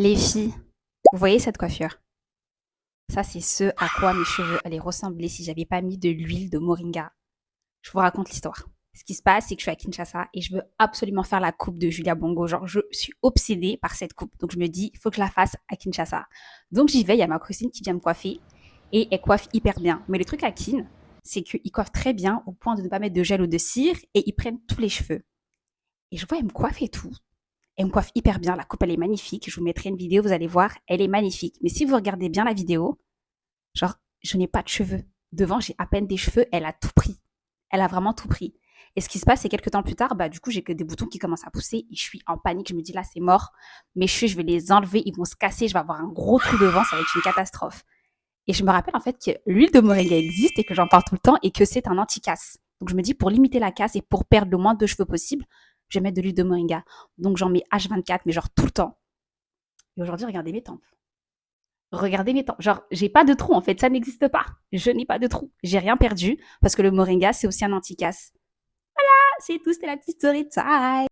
Les filles, vous voyez cette coiffure? Ça, c'est ce à quoi mes cheveux allaient ressembler si j'avais pas mis de l'huile de moringa. Je vous raconte l'histoire. Ce qui se passe, c'est que je suis à Kinshasa et je veux absolument faire la coupe de Julia Bongo. Genre, je suis obsédée par cette coupe. Donc, je me dis, il faut que je la fasse à Kinshasa. Donc, j'y vais. Il y a ma cousine qui vient me coiffer et elle coiffe hyper bien. Mais le truc à Kin, c'est qu'ils coiffent très bien au point de ne pas mettre de gel ou de cire et ils prennent tous les cheveux. Et je vois, elle me coiffe et tout. Elle me coiffe hyper bien. La coupe, elle est magnifique. Je vous mettrai une vidéo, vous allez voir. Elle est magnifique. Mais si vous regardez bien la vidéo, genre, je n'ai pas de cheveux. Devant, j'ai à peine des cheveux. Elle a tout pris. Elle a vraiment tout pris. Et ce qui se passe, c'est quelques temps plus tard, bah, du coup, j'ai que des boutons qui commencent à pousser et je suis en panique. Je me dis, là, c'est mort. Mes cheveux, je vais les enlever. Ils vont se casser. Je vais avoir un gros trou devant. Ça va être une catastrophe. Et je me rappelle, en fait, que l'huile de moringa existe et que j'en parle tout le temps et que c'est un anti-casse. Donc, je me dis, pour limiter la casse et pour perdre le moins de cheveux possible, je vais mettre de l'huile de moringa. Donc, j'en mets H24, mais genre tout le temps. Et aujourd'hui, regardez mes tempes. Regardez mes tempes. Genre, j'ai pas de trou, en fait. Ça n'existe pas. Je n'ai pas de trou. J'ai rien perdu parce que le moringa, c'est aussi un anti-casse. C'est tout. C'était la petite story time.